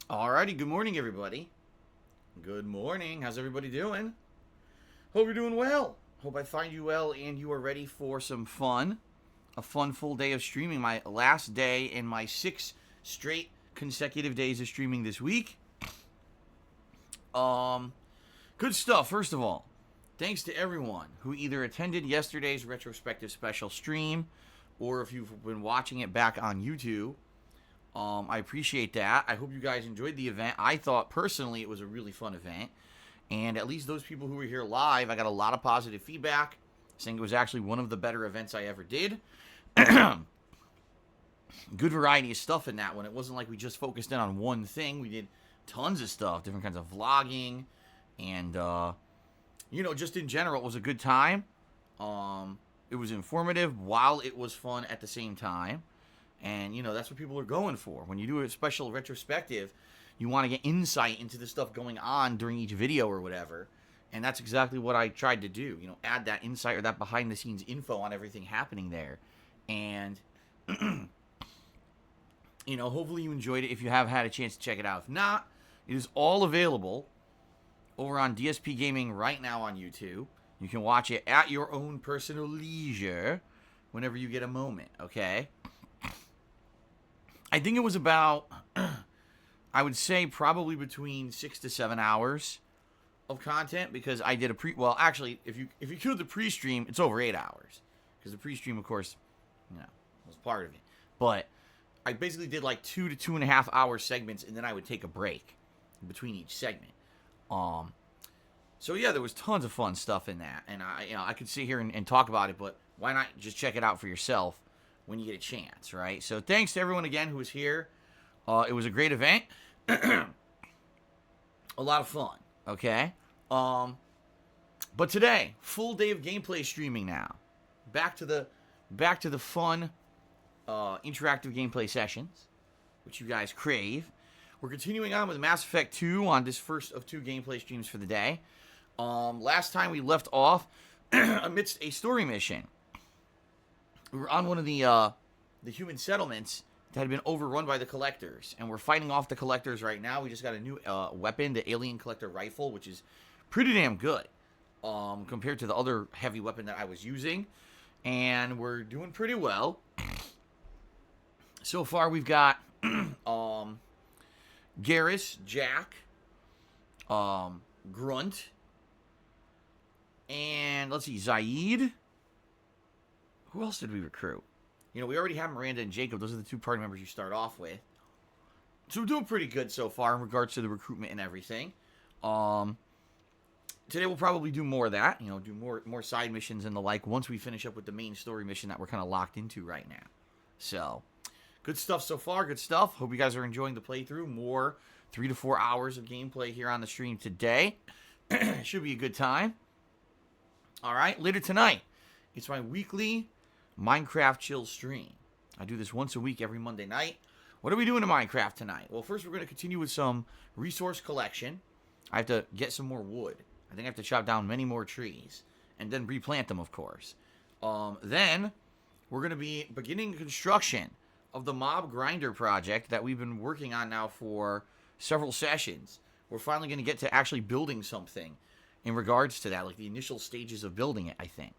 Alrighty, good morning, everybody. Good morning. How's everybody doing? Hope you're doing well. Hope I find you well and you are ready for some fun. A fun full day of streaming. My last day in my 6 straight consecutive days of streaming this week. Good stuff. First of all, thanks to everyone who either attended yesterday's retrospective special stream or if you've been watching it back on YouTube. I appreciate that. I hope you guys enjoyed the event. I thought personally it was a really fun event. And at least those people who were here live, I got a lot of positive feedback saying it was actually one of the better events I ever did. Good variety of stuff in that one. It wasn't like we just focused in on one thing. We did tons of stuff, different kinds of vlogging. And, just in general, it was a good time. It was informative while it was fun at the same time. And, that's what people are going for. When you do a special retrospective, you want to get insight into the stuff going on during each video or whatever. And that's exactly what I tried to do. Add that insight or that behind-the-scenes info on everything happening there. And, hopefully you enjoyed it if you have had a chance to check it out. If not, it is all available over on DSPGaming right now on YouTube. You can watch it at your own personal leisure whenever you get a moment, okay? I think it was about, I would say probably between 6 to 7 hours of content because I did actually, if you include the pre-stream, it's over 8 hours because the pre-stream, of course, was part of it. But I basically did like 2 to 2.5 hour segments and then I would take a break between each segment. So yeah, there was tons of fun stuff in that, and I could sit here and talk about it, but why not just check it out for yourself when you get a chance, right? So thanks to everyone again who was here. It was a great event. A lot of fun, okay? But today, full day of gameplay streaming now. Back to the fun interactive gameplay sessions, which you guys crave. We're continuing on with Mass Effect 2 on this first of 2 gameplay streams for the day. Last time we left off amidst a story mission. We were on one of the human settlements that had been overrun by the collectors, and we're fighting off the collectors right now. We just got a new weapon, the Alien Collector Rifle, which is pretty damn good compared to the other heavy weapon that I was using, and we're doing pretty well. So far, we've got Garrus, Jack, Grunt, and let's see, Zaid. Who else did we recruit? We already have Miranda and Jacob. Those are the 2 party members you start off with. So we're doing pretty good so far in regards to the recruitment and everything. Today we'll probably do more of that. Do more side missions and the like once we finish up with the main story mission that we're kind of locked into right now. So, good stuff so far. Good stuff. Hope you guys are enjoying the playthrough. More 3 to 4 hours of gameplay here on the stream today. Should be a good time. All right, later tonight, it's my weekly Minecraft chill stream. I do this once a week every Monday night. What are we doing in Minecraft tonight? Well, first we're going to continue with some resource collection. I have to get some more wood. I think I have to chop down many more trees and then replant them, of course. Then we're going to be beginning construction of the mob grinder project that we've been working on now for several sessions. We're finally going to get to actually building something in regards to that, like the initial stages of building it, I think.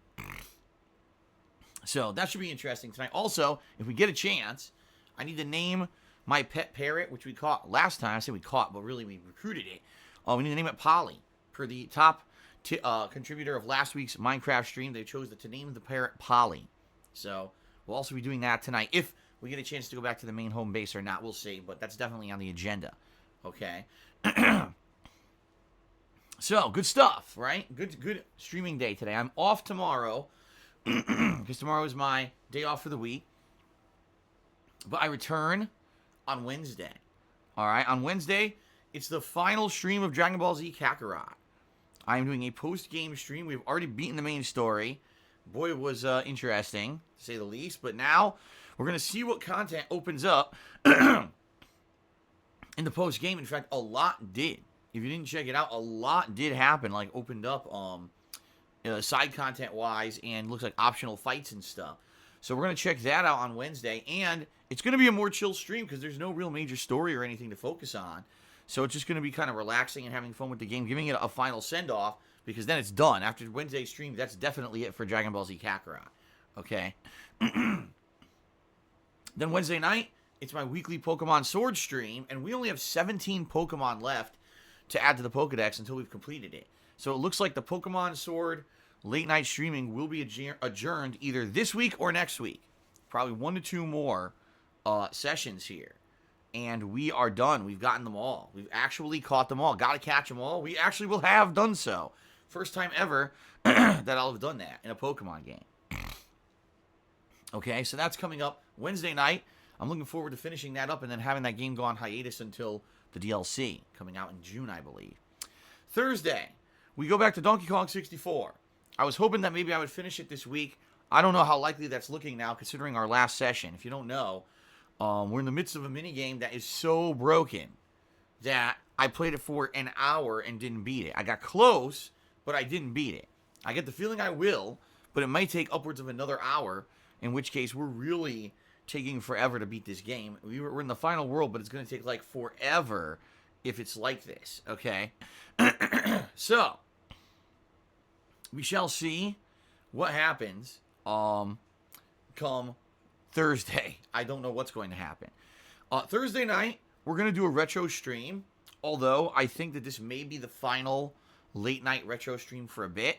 So that should be interesting tonight. Also, if we get a chance, I need to name my pet parrot, which we caught last time. I said we caught, but really we recruited it. We need to name it Polly. Per the top contributor of last week's Minecraft stream, they chose to name the parrot Polly. So we'll also be doing that tonight. If we get a chance to go back to the main home base or not, we'll see. But that's definitely on the agenda. Okay. So, good stuff, right? Good streaming day today. I'm off tomorrow because tomorrow is my day off for the week. But I return on Wednesday. All right, on Wednesday, it's the final stream of Dragon Ball Z Kakarot. I am doing a post-game stream. We've already beaten the main story. Boy, it was interesting, to say the least. But now, we're going to see what content opens up in the post-game. In fact, a lot did. If you didn't check it out, a lot did happen, like opened up side content-wise and looks like optional fights and stuff. So we're going to check that out on Wednesday. And it's going to be a more chill stream because there's no real major story or anything to focus on. So it's just going to be kind of relaxing and having fun with the game, giving it a final send-off, because then it's done. After Wednesday's stream, that's definitely it for Dragon Ball Z Kakarot. Okay? Then Wednesday night, it's my weekly Pokemon Sword stream, and we only have 17 Pokemon left to add to the Pokedex until we've completed it. So it looks like the Pokemon Sword late-night streaming will be adjourned either this week or next week. Probably 1 to 2 more sessions here. And we are done. We've gotten them all. We've actually caught them all. Got to catch them all. We actually will have done so. First time ever that I'll have done that in a Pokemon game. Okay, so that's coming up Wednesday night. I'm looking forward to finishing that up and then having that game go on hiatus until the DLC, coming out in June, I believe. Thursday, we go back to Donkey Kong 64. I was hoping that maybe I would finish it this week. I don't know how likely that's looking now, considering our last session. If you don't know, we're in the midst of a minigame that is so broken that I played it for an hour and didn't beat it. I got close, but I didn't beat it. I get the feeling I will, but it might take upwards of another hour, in which case we're really taking forever to beat this game. We're in the final world, but it's going to take like forever if it's like this, okay? So, we shall see what happens come Thursday. I don't know what's going to happen. Thursday night, we're going to do a retro stream, although I think that this may be the final late night retro stream for a bit.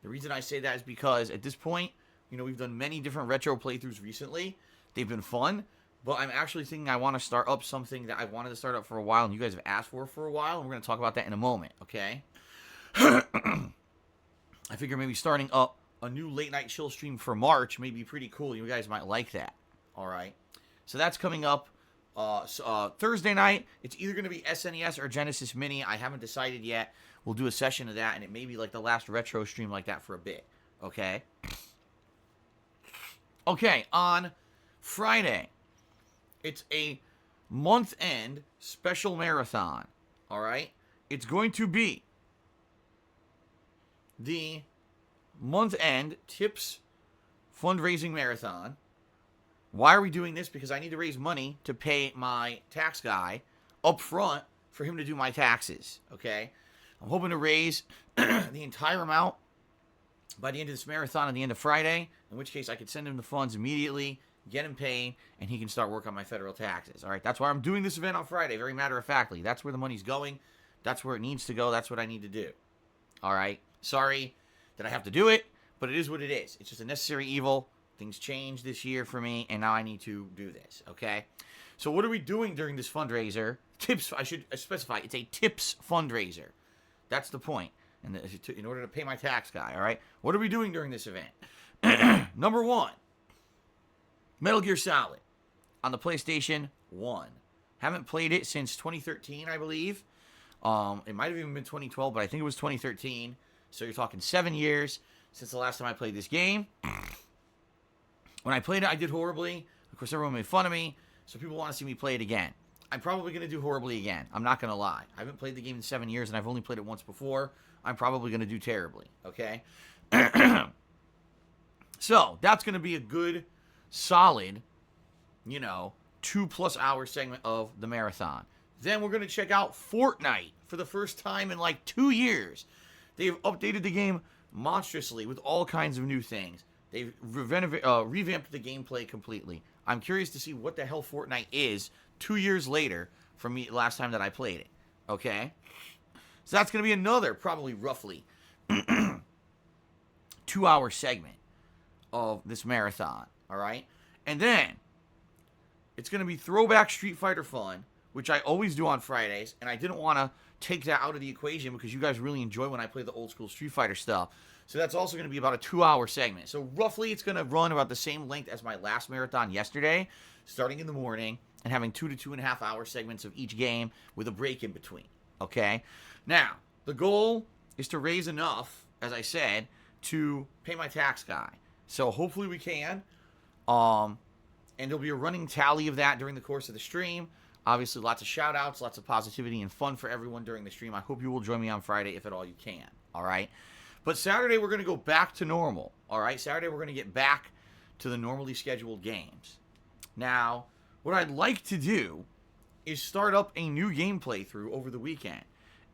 The reason I say that is because at this point, you know, we've done many different retro playthroughs recently. They've been fun, but I'm actually thinking I want to start up something that I wanted to start up for a while and you guys have asked for a while, and we're going to talk about that in a moment, okay? I figure maybe starting up a new late night chill stream for March may be pretty cool. You guys might like that, all right? So that's coming up Thursday night. It's either going to be SNES or Genesis Mini. I haven't decided yet. We'll do a session of that, and it may be like the last retro stream like that for a bit, okay? Okay, on Friday, it's a month-end special marathon, all right? It's going to be the month-end Tips fundraising marathon. Why are we doing this? Because I need to raise money to pay my tax guy up front for him to do my taxes, okay? I'm hoping to raise the entire amount by the end of this marathon at the end of Friday, in which case I could send him the funds immediately, get him paid, and he can start work on my federal taxes. All right, that's why I'm doing this event on Friday, very matter-of-factly. That's where the money's going. That's where it needs to go. That's what I need to do. All right, sorry that I have to do it, but it is what it is. It's just a necessary evil. Things changed this year for me, and now I need to do this, okay? So what are we doing during this fundraiser? Tips, I should specify, it's a tips fundraiser. That's the point. And in order to pay my tax guy, all right? What are we doing during this event? Number 1, Metal Gear Solid on the PlayStation 1. Haven't played it since 2013, I believe. It might have even been 2012, but I think it was 2013. So you're talking 7 years since the last time I played this game. When I played it, I did horribly. Of course, everyone made fun of me, so people want to see me play it again. I'm probably going to do horribly again. I'm not going to lie. I haven't played the game in 7 years, and I've only played it once before. I'm probably going to do terribly, okay? So, that's going to be a good, solid, 2+ hour segment of the marathon. Then we're going to check out Fortnite for the first time in like 2 years. They've updated the game monstrously with all kinds of new things. They've revamped the gameplay completely. I'm curious to see what the hell Fortnite is 2 years later from me last time that I played it. Okay? So that's going to be another, probably roughly, 2 hour segment of this marathon. All right? And then, it's going to be throwback Street Fighter fun, which I always do on Fridays, and I didn't want to take that out of the equation because you guys really enjoy when I play the old school Street Fighter stuff. So that's also going to be about a 2 hour segment. So roughly it's going to run about the same length as my last marathon yesterday, starting in the morning and having 2 to 2.5 hour segments of each game with a break in between. Okay? Now, the goal is to raise enough, as I said, to pay my tax guy. So hopefully we can. And there'll be a running tally of that during the course of the stream. Obviously, lots of shout-outs, lots of positivity and fun for everyone during the stream. I hope you will join me on Friday if at all you can, all right? But Saturday, we're going to go back to normal, all right? Saturday, we're going to get back to the normally scheduled games. Now, what I'd like to do is start up a new game playthrough over the weekend.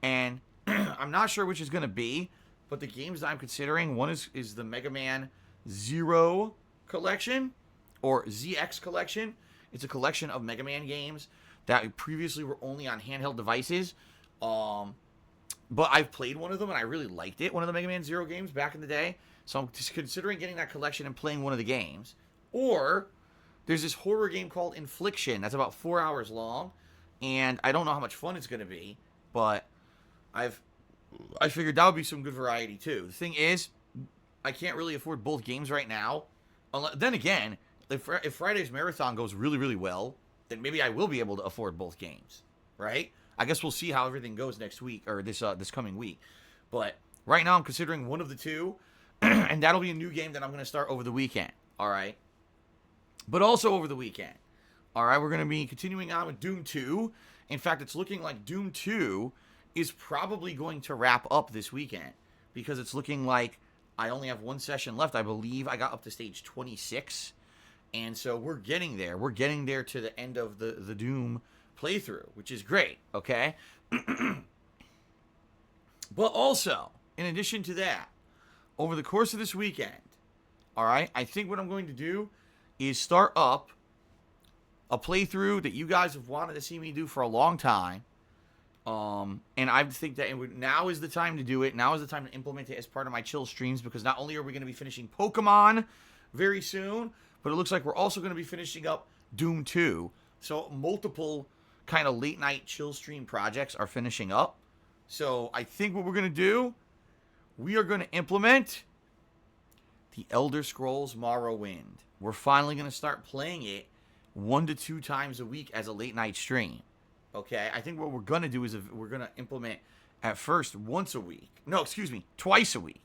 And I'm not sure which is going to be, but the games that I'm considering, one is the Mega Man Zero Collection, or ZX Collection. It's a collection of Mega Man games that previously were only on handheld devices. But I've played one of them, and I really liked it, one of the Mega Man Zero games back in the day. So I'm just considering getting that collection and playing one of the games. Or there's this horror game called Infliction that's about 4 hours long, and I don't know how much fun it's going to be, but I figured that would be some good variety too. The thing is, I can't really afford both games right now. Then again, if Friday's marathon goes really, really well, then maybe I will be able to afford both games, right? I guess we'll see how everything goes next week, or this coming week. But right now I'm considering one of the two, and that'll be a new game that I'm going to start over the weekend, all right? But also over the weekend, all right, we're going to be continuing on with Doom 2. In fact, it's looking like Doom 2 is probably going to wrap up this weekend, because it's looking like I only have one session left. I believe I got up to stage 26, and so we're getting there. We're getting there to the end of the Doom playthrough, which is great, okay? But also, in addition to that, over the course of this weekend, all right, I think what I'm going to do is start up a playthrough that you guys have wanted to see me do for a long time. And I think that now is the time to do it. Now is the time to implement it as part of my chill streams, because not only are we going to be finishing Pokemon very soon, but it looks like we're also going to be finishing up Doom 2. So multiple kind of late night chill stream projects are finishing up. So I think what we're going to do, we are going to implement the Elder Scrolls Morrowind. We're finally going to start playing it 1 to 2 times a week as a late night stream. Okay, I think what we're going to do is we're going to implement at first once a week. No, excuse me, twice a week.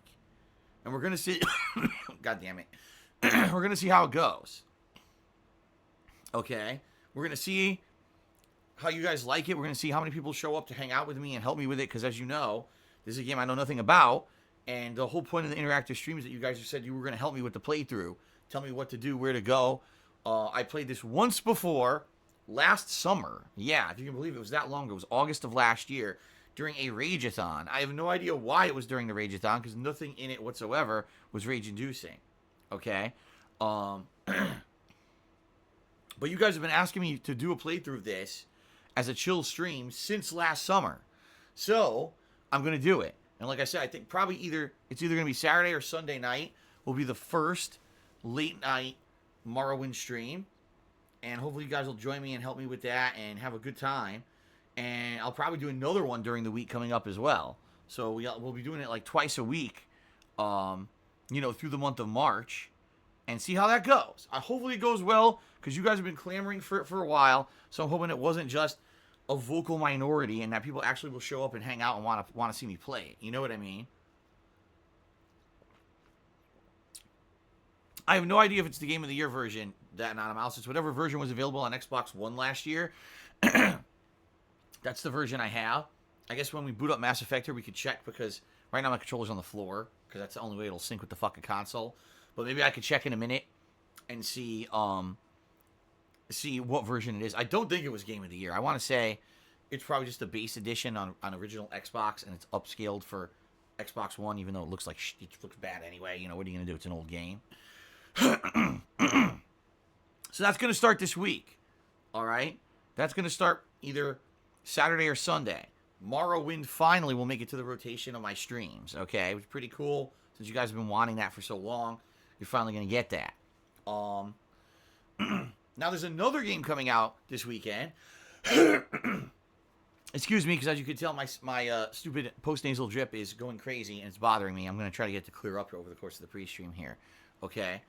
And we're going to see, God damn it. We're going to see how it goes. Okay, we're going to see how you guys like it. We're going to see how many people show up to hang out with me and help me with it, because as you know, this is a game I know nothing about. And the whole point of the interactive stream is that you guys have said you were going to help me with the playthrough. Tell me what to do, where to go. I played this once before, last summer. Yeah, if you can believe it was that long ago. It was August of last year during a Rage-a-thon. I have no idea why it was during the Rage-a-thon, because nothing in it whatsoever was rage-inducing. Okay? But you guys have been asking me to do a playthrough of this as a chill stream since last summer. So, I'm going to do it. And like I said, I think probably it's either going to be Saturday or Sunday night will be the first late night Morrowind stream. And hopefully you guys will join me and help me with that and have a good time. And I'll probably do another one during the week coming up as well. So we'll be doing it like twice a week, through the month of March, and see how that goes. Hopefully it goes well, because you guys have been clamoring for it for a while. So I'm hoping it wasn't just a vocal minority, and that people actually will show up and hang out and want to see me play it. You know what I mean? I have no idea if it's the Game of the Year version, that Anonymous. It's whatever version was available on Xbox One last year. That's the version I have. I guess when we boot up Mass Effect here, we could check, because right now my controller's on the floor, because that's the only way it'll sync with the fucking console. But maybe I could check in a minute and see what version it is. I don't think it was Game of the Year. I want to say it's probably just a base edition on original Xbox, and it's upscaled for Xbox One, even though it looks bad anyway. What are you going to do? It's an old game. So that's going to start this week. All right? That's going to start either Saturday or Sunday. Morrowind finally will make it to the rotation of my streams. Okay? It was pretty cool. Since you guys have been wanting that for so long, you're finally going to get that. Now, there's another game coming out this weekend. Excuse me, because as you can tell, my stupid post-nasal drip is going crazy, and it's bothering me. I'm going to try to get it to clear up over the course of the pre-stream here. Okay?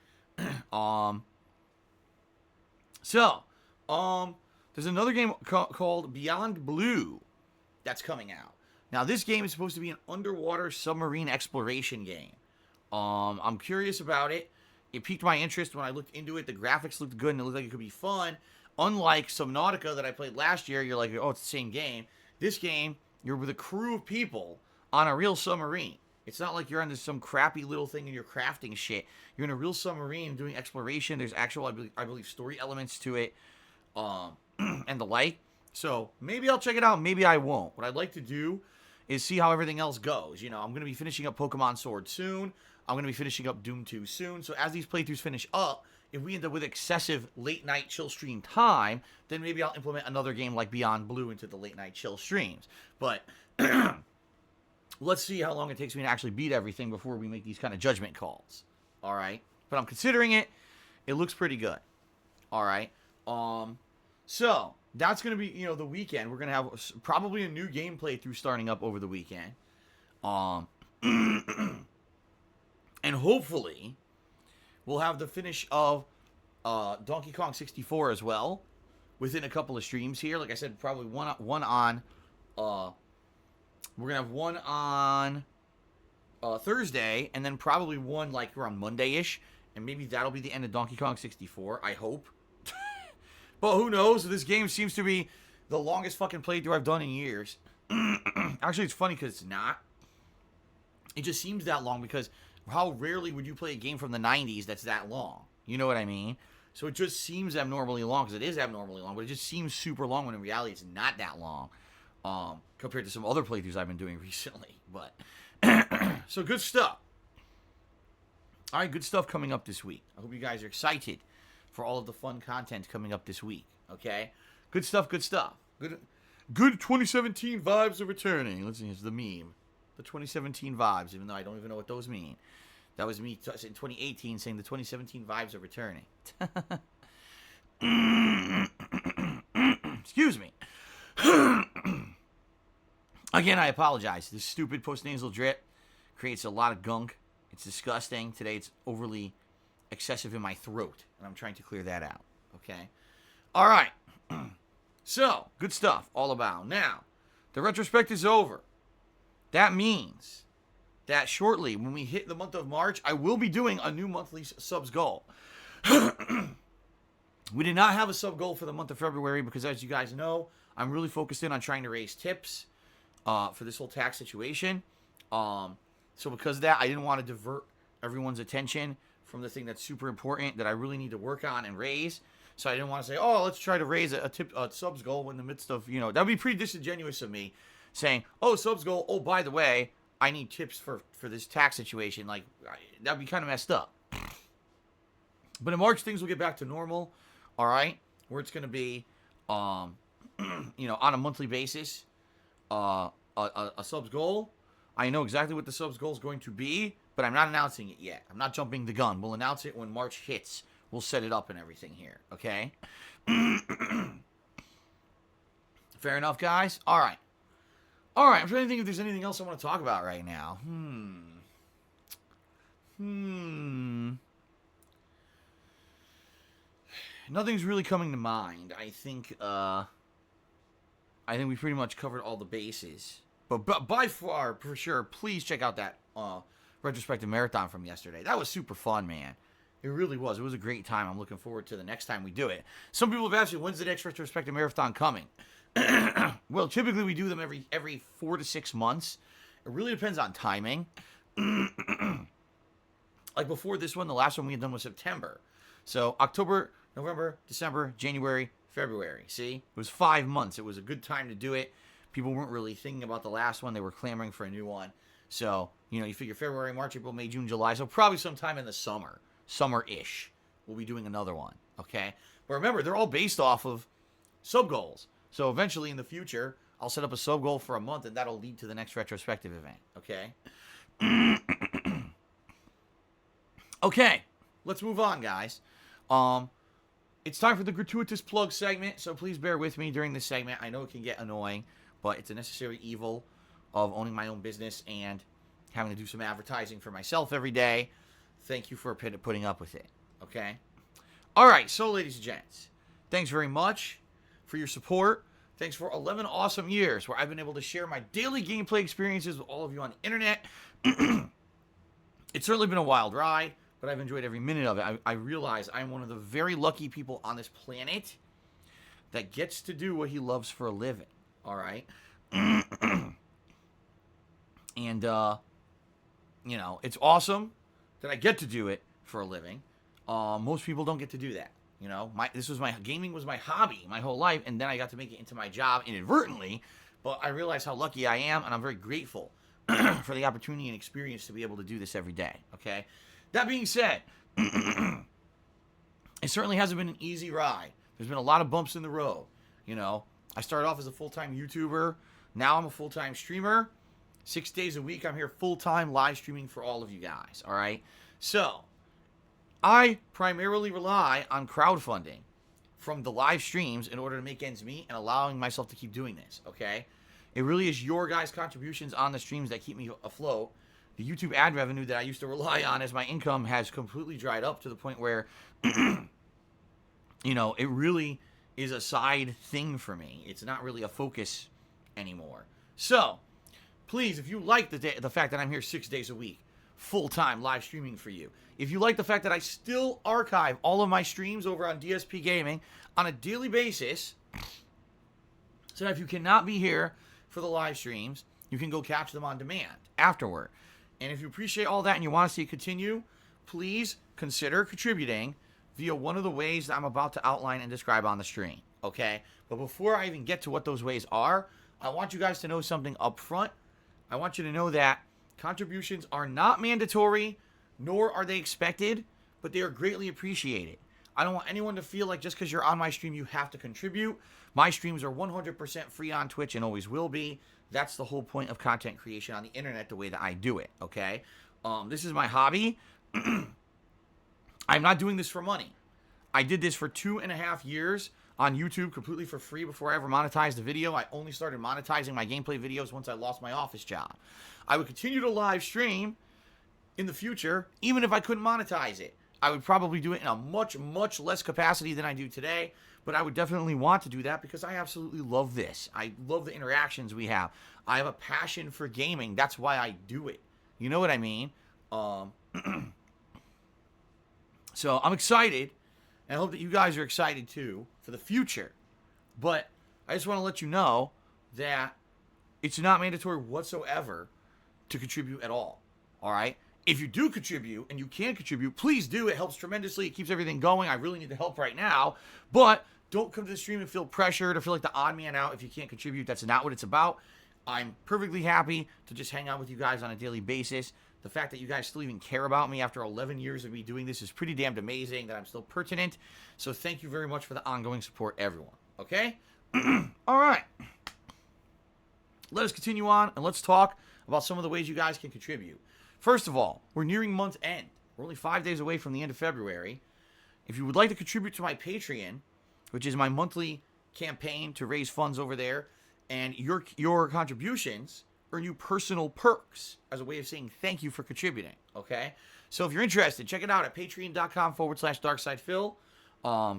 There's another game called Beyondblue that's coming out. Now, this game is supposed to be an underwater submarine exploration game. I'm curious about it. It piqued my interest when I looked into it. The graphics looked good, and it looked like it could be fun. Unlike Subnautica that I played last year, you're like, oh, it's the same game. This game, you're with a crew of people on a real submarine. It's not like you're on some crappy little thing and you're crafting shit. You're in a real submarine doing exploration. There's actual, I believe story elements to it, and the like. So maybe I'll check it out. Maybe I won't. What I'd like to do is see how everything else goes. You know, I'm going to be finishing up Pokemon Sword soon. I'm going to be finishing up Doom 2 soon. So as these playthroughs finish up, if we end up with excessive late night chill stream time, then maybe I'll implement another game like Beyondblue into the late night chill streams. But let's see how long it takes me to actually beat everything before we make these kind of judgment calls. All right. But I'm considering it. It looks pretty good. All right. So that's going to be, you know, the weekend. We're going to have probably a new game playthrough starting up over the weekend. And hopefully we'll have the finish of Donkey Kong 64 as well within a couple of streams here. Like I said, probably one on we're going to have one on Thursday, and then probably one like around Monday-ish, and maybe that'll be the end of Donkey Kong 64, I hope. But who knows? This game seems to be the longest fucking playthrough I've done in years. Actually, it's funny because it's not. It just seems that long because how rarely would you play a game from the 90s that's that long? You know what I mean? So it just seems abnormally long, because it is abnormally long, but it just seems super long when in reality it's not that long compared to some other playthroughs I've been doing recently. But so good stuff. All right, good stuff coming up this week. I hope you guys are excited for all of the fun content coming up this week. Okay? Good stuff, good stuff. Good 2017 vibes are returning. Let's see, here's the meme. The 2017 vibes, even though I don't even know what those mean. That was me in 2018 saying the 2017 vibes are returning. Excuse me. Again, I apologize. This stupid post-nasal drip creates a lot of gunk. It's disgusting. Today it's overly excessive in my throat, and I'm trying to clear that out. Okay? All right. So, good stuff all about. Now, the retrospect is over. That means that shortly, when we hit the month of March, I will be doing a new monthly subs goal. We did not have a sub goal for the month of February because, as you guys know, I'm really focused in on trying to raise tips for this whole tax situation. So because of that, I didn't want to divert everyone's attention from the thing that's super important that I really need to work on and raise. So I didn't want to say, oh, let's try to raise a subs goal in the midst of, you know, that would be pretty disingenuous of me saying, oh, subs goal, oh, by the way, I need tips for this tax situation. Like, that would be kind of messed up. But in March, things will get back to normal, all right, where it's going to be, you know, on a monthly basis, a subs goal. I know exactly what the subs goal is going to be, but I'm not announcing it yet. I'm not jumping the gun. We'll announce it when March hits. We'll set it up and everything here, okay? Fair enough, guys? All right. All right, I'm trying to think if there's anything else I want to talk about right now. Nothing's really coming to mind. I think we pretty much covered all the bases. But by far, for sure, please check out that retrospective marathon from yesterday. That was super fun, man. It really was. It was a great time. I'm looking forward to the next time we do it. Some people have asked me, when's the next retrospective marathon coming? Well, typically we do them every 4 to 6 months. It really depends on timing. Like before this one, the last one we had done was September. So October, November, December, January, February. See? It was 5 months. It was a good time to do it. People weren't really thinking about the last one. They were clamoring for a new one. So, you know, you figure February, March, April, May, June, July. So probably sometime in the summer. Summer-ish. We'll be doing another one. Okay? But remember, they're all based off of sub-goals. So eventually in the future, I'll set up a sub-goal for a month, and that'll lead to the next retrospective event. Okay? Okay. Let's move on, guys. It's time for the gratuitous plug segment, so please bear with me during this segment. I know it can get annoying, but it's a necessary evil of owning my own business and having to do some advertising for myself every day. Thank you for putting up with it, okay? All right, so ladies and gents, thanks very much for your support. Thanks for 11 awesome years where I've been able to share my daily gameplay experiences with all of you on the internet. It's certainly been a wild ride, but I've enjoyed every minute of it. I realize I'm one of the very lucky people on this planet that gets to do what he loves for a living, all right? And You know, it's awesome that I get to do it for a living. Most people don't get to do that. You know, gaming was my hobby my whole life, and then I got to make it into my job inadvertently. But I realize how lucky I am, and I'm very grateful for the opportunity and experience to be able to do this every day. Okay, that being said, it certainly hasn't been an easy ride. There's been a lot of bumps in the road. You know, I started off as a full-time YouTuber. Now I'm a full-time streamer. 6 days a week, I'm here full-time live streaming for all of you guys. All right, so I primarily rely on crowdfunding from the live streams in order to make ends meet and allowing myself to keep doing this, okay? It really is your guys' contributions on the streams that keep me afloat. The YouTube ad revenue that I used to rely on as my income has completely dried up to the point where, you know, it really is a side thing for me. It's not really a focus anymore. So, please, if you like the fact that I'm here 6 days a week, full-time live streaming for you. If you like the fact that I still archive all of my streams over on DSPGaming on a daily basis, so that if you cannot be here for the live streams, you can go catch them on demand afterward. And if you appreciate all that and you want to see it continue, please consider contributing via one of the ways that I'm about to outline and describe on the stream, okay? But before I even get to what those ways are, I want you guys to know something up front. I want you to know that contributions are not mandatory, nor are they expected, but they are greatly appreciated. I don't want anyone to feel like just because you're on my stream, you have to contribute. My streams are 100% free on Twitch and always will be. That's the whole point of content creation on the internet, the way that I do it, okay? This is my hobby. I'm not doing this for money. I did this for 2.5 years on YouTube completely for free before I ever monetized the video. I only started monetizing my gameplay videos once I lost my office job. I would continue to live stream in the future, even if I couldn't monetize it. I would probably do it in a much, much less capacity than I do today, but I would definitely want to do that because I absolutely love this. I love the interactions we have. I have a passion for gaming. That's why I do it. You know what I mean? So I'm excited, and I hope that you guys are excited too for the future. But I just want to let you know that it's not mandatory whatsoever to contribute at all. All right? If you do contribute and you can contribute, please do. It helps tremendously. It keeps everything going. I really need the help right now. But don't come to the stream and feel pressured or feel like the odd man out if you can't contribute. That's not what it's about. I'm perfectly happy to just hang out with you guys on a daily basis. The fact that you guys still even care about me after 11 years of me doing this is pretty damned amazing, that I'm still pertinent. So thank you very much for the ongoing support, everyone. Okay? All right. Let us continue on, and let's talk about some of the ways you guys can contribute. First of all, we're nearing month end. We're only 5 days away from the end of February. If you would like to contribute to my Patreon, which is my monthly campaign to raise funds over there, and your contributions earn you personal perks as a way of saying thank you for contributing, okay? So if you're interested, check it out at patreon.com/darksidephil.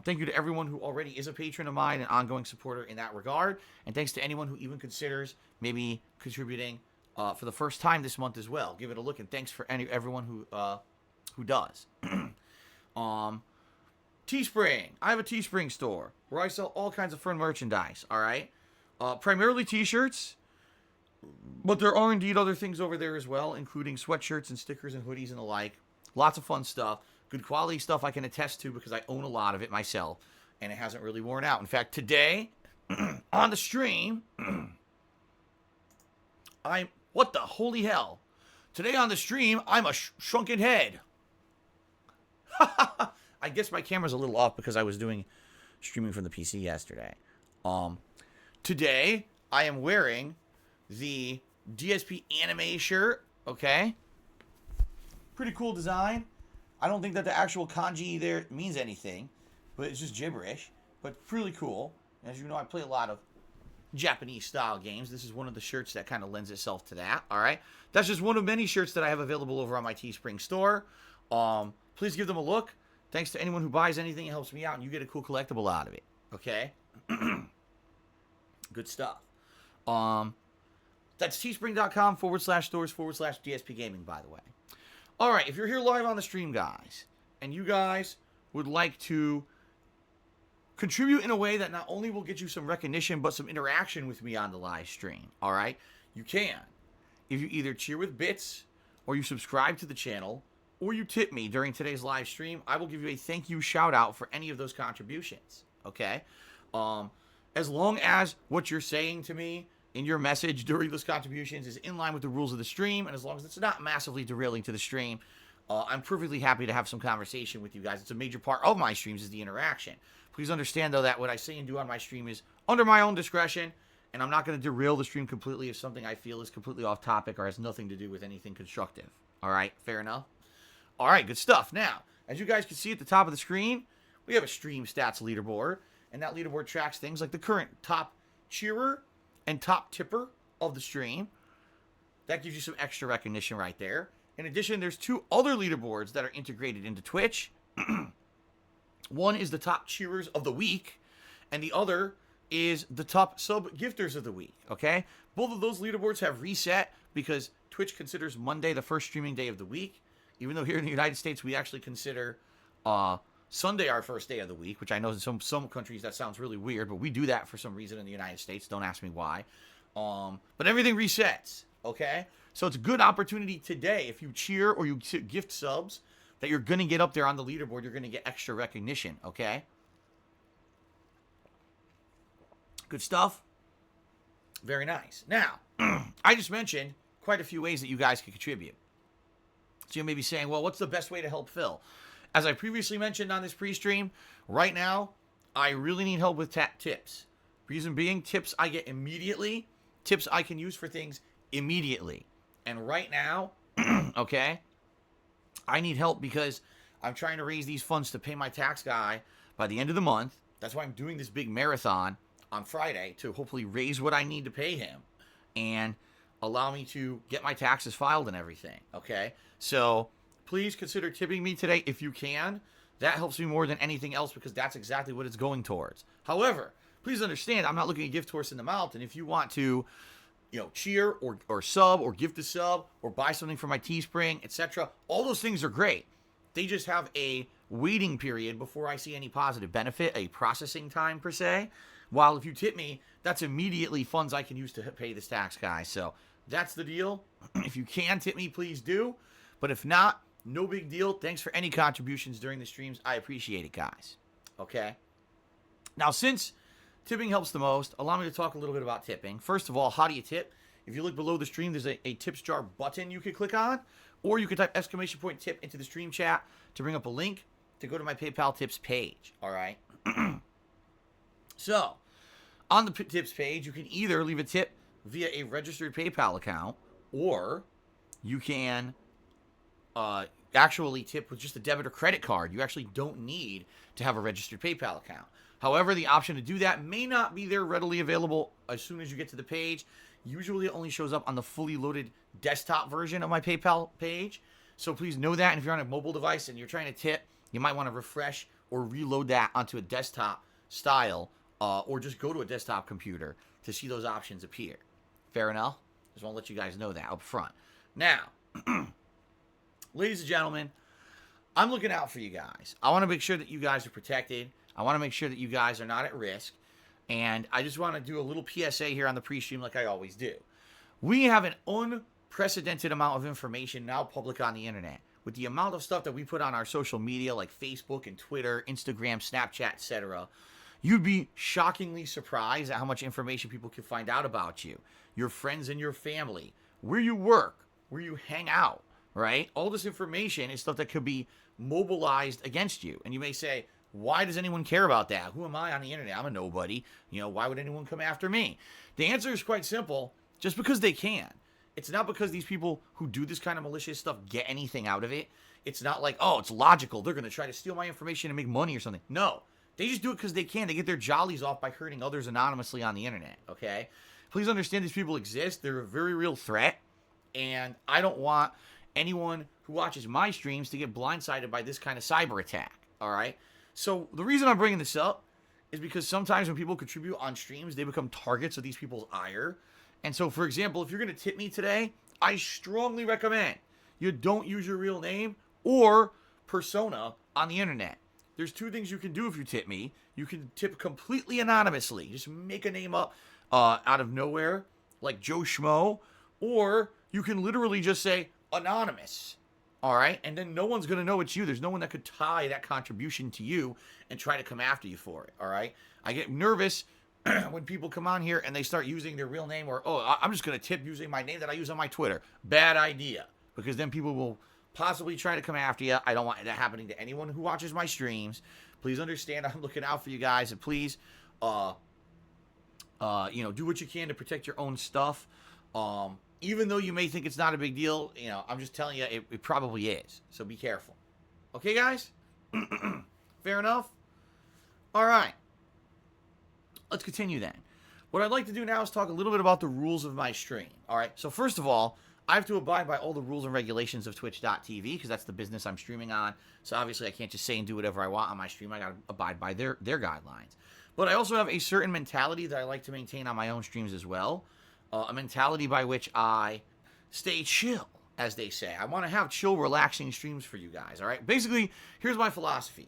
Thank you to everyone who already is a patron of mine and ongoing supporter in that regard. And thanks to anyone who even considers maybe contributing for the first time this month as well. Give it a look, and thanks for everyone who does. Teespring. I have a Teespring store where I sell all kinds of fun merchandise, all right? Primarily t-shirts, but there are indeed other things over there as well, including sweatshirts and stickers and hoodies and the like. Lots of fun stuff. Good quality stuff I can attest to because I own a lot of it myself, and it hasn't really worn out. In fact, today, on the stream, what the holy hell? Today on the stream, I'm a shrunken head. I guess my camera's a little off because I was doing streaming from the PC yesterday. Today, I am wearing the DSP anime shirt, okay? Pretty cool design. I don't think that the actual kanji there means anything, but it's just gibberish. But really cool. As you know, I play a lot of Japanese-style games. This is one of the shirts that kind of lends itself to that, all right? That's just one of many shirts that I have available over on my Teespring store. Please give them a look. Thanks to anyone who buys anything. It helps me out, and you get a cool collectible out of it, okay? Good stuff. That's teespring.com/stores/DSPGaming, by the way. All right, if you're here live on the stream, guys, and you guys would like to contribute in a way that not only will get you some recognition, but some interaction with me on the live stream, all right? You can. If you either cheer with bits or you subscribe to the channel, or you tip me during today's live stream, I will give you a thank you shout out for any of those contributions. Okay? As long as what you're saying to me in your message during those contributions is in line with the rules of the stream, and as long as it's not massively derailing to the stream, I'm perfectly happy to have some conversation with you guys. It's a major part of my streams is the interaction. Please understand, though, that what I say and do on my stream is under my own discretion, and I'm not going to derail the stream completely if something I feel is completely off topic or has nothing to do with anything constructive. All right? Fair enough? All right, good stuff. Now, as you guys can see at the top of the screen, we have a stream stats leaderboard, and that leaderboard tracks things like the current top cheerer and top tipper of the stream. That gives you some extra recognition right there. In addition, there's two other leaderboards that are integrated into Twitch. One is the top cheerers of the week, and the other is the top sub gifters of the week, okay? Both of those leaderboards have reset because Twitch considers Monday the first streaming day of the week, even though here in the United States we actually consider Sunday our first day of the week, which I know in some countries that sounds really weird, but we do that for some reason in the United States. Don't ask me why. But everything resets, okay? So it's a good opportunity today. If you cheer or you gift subs, that you're going to get up there on the leaderboard. You're going to get extra recognition, okay? Good stuff. Very nice. Now, I just mentioned quite a few ways that you guys can contribute. So you may be saying, well, what's the best way to help Phil? As I previously mentioned on this pre-stream, right now, I really need help with tips. Reason being, tips I get immediately. Tips I can use for things immediately. And right now, okay, I need help because I'm trying to raise these funds to pay my tax guy by the end of the month. That's why I'm doing this big marathon on Friday to hopefully raise what I need to pay him and allow me to get my taxes filed and everything, okay? So please consider tipping me today if you can. That helps me more than anything else because that's exactly what it's going towards. However, please understand, I'm not looking a gift horse in the mouth, and if you want to, cheer or sub or gift a sub or buy something from my Teespring, etc., all those things are great. They just have a waiting period before I see any positive benefit, a processing time per se. While if you tip me, that's immediately funds I can use to pay this tax guy. So that's the deal. If you can tip me, please do. But if not, no big deal. Thanks for any contributions during the streams. I appreciate it, guys. Okay? Now, since tipping helps the most, allow me to talk a little bit about tipping. First of all, how do you tip? If you look below the stream, there's a tips jar button you could click on, or you could type !tip into the stream chat to bring up a link to go to my PayPal tips page. All right? So, on the tips page, you can either leave a tip via a registered PayPal account, or you can actually tip with just a debit or credit card. You actually don't need to have a registered PayPal account. However, the option to do that may not be there readily available as soon as you get to the page. Usually it only shows up on the fully loaded desktop version of my PayPal page. So please know that. And if you're on a mobile device and you're trying to tip, you might want to refresh or reload that onto a desktop style or just go to a desktop computer to see those options appear. Fair enough? Just want to let you guys know that up front. Now, ladies and gentlemen, I'm looking out for you guys. I want to make sure that you guys are protected. I want to make sure that you guys are not at risk. And I just want to do a little PSA here on the pre-stream like I always do. We have an unprecedented amount of information now public on the internet. With the amount of stuff that we put on our social media like Facebook and Twitter, Instagram, Snapchat, etc., you'd be shockingly surprised at how much information people can find out about you, your friends and your family, where you work, where you hang out, right? All this information is stuff that could be mobilized against you. And you may say, why does anyone care about that? Who am I on the internet? I'm a nobody. Why would anyone come after me? The answer is quite simple. Just because they can. It's not because these people who do this kind of malicious stuff get anything out of it. It's not like, oh, it's logical. They're going to try to steal my information and make money or something. No. They just do it because they can. They get their jollies off by hurting others anonymously on the internet, okay? Please understand these people exist. They're a very real threat. And I don't want anyone who watches my streams to get blindsided by this kind of cyber attack, all right? So the reason I'm bringing this up is because sometimes when people contribute on streams, they become targets of these people's ire. And so, for example, if you're going to tip me today, I strongly recommend you don't use your real name or persona on the internet. There's two things you can do if you tip me. You can tip completely anonymously. Just make a name up out of nowhere, like Joe Schmo. Or you can literally just say, anonymous. All right? And then no one's going to know it's you. There's no one that could tie that contribution to you and try to come after you for it. All right? I get nervous when people come on here and they start using their real name, or, oh, I'm just going to tip using my name that I use on my Twitter. Bad idea. Because then people will possibly try to come after you. I don't want that happening to anyone who watches my streams. Please understand I'm looking out for you guys. And please, do what you can to protect your own stuff. Even though you may think it's not a big deal, I'm just telling you, it probably is. So be careful. Okay, guys? Fair enough? All right. Let's continue then. What I'd like to do now is talk a little bit about the rules of my stream. All right. So first of all, I have to abide by all the rules and regulations of Twitch.tv because that's the business I'm streaming on. So obviously I can't just say and do whatever I want on my stream. I got to abide by their guidelines. But I also have a certain mentality that I like to maintain on my own streams as well. A mentality by which I stay chill, as they say. I want to have chill, relaxing streams for you guys. All right. Basically, here's my philosophy.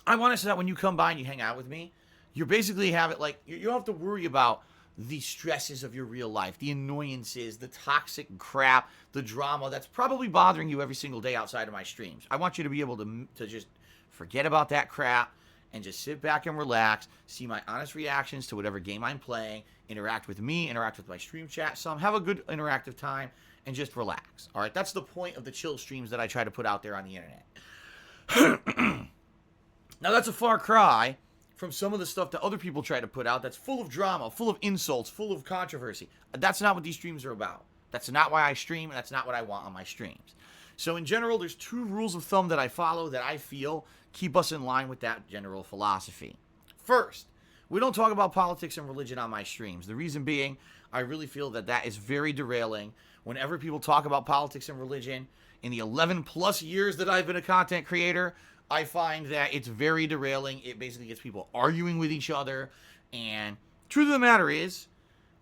I want to say that when you come by and you hang out with me, you basically have it like, you don't have to worry about the stresses of your real life, the annoyances, the toxic crap, the drama that's probably bothering you every single day outside of my streams. I want you to be able to just forget about that crap and just sit back and relax, see my honest reactions to whatever game I'm playing, interact with me, interact with my stream chat some, have a good interactive time, and just relax. All right, that's the point of the chill streams that I try to put out there on the internet. Now, that's a far cry from some of the stuff that other people try to put out that's full of drama, full of insults, full of controversy. That's not what these streams are about. That's not why I stream, and that's not what I want on my streams. So in general, there's 2 rules of thumb that I follow that I feel keep us in line with that general philosophy. First, we don't talk about politics and religion on my streams. The reason being, I really feel that is very derailing. Whenever people talk about politics and religion, in the 11 plus years that I've been a content creator, I find that it's very derailing. It basically gets people arguing with each other. And truth of the matter is,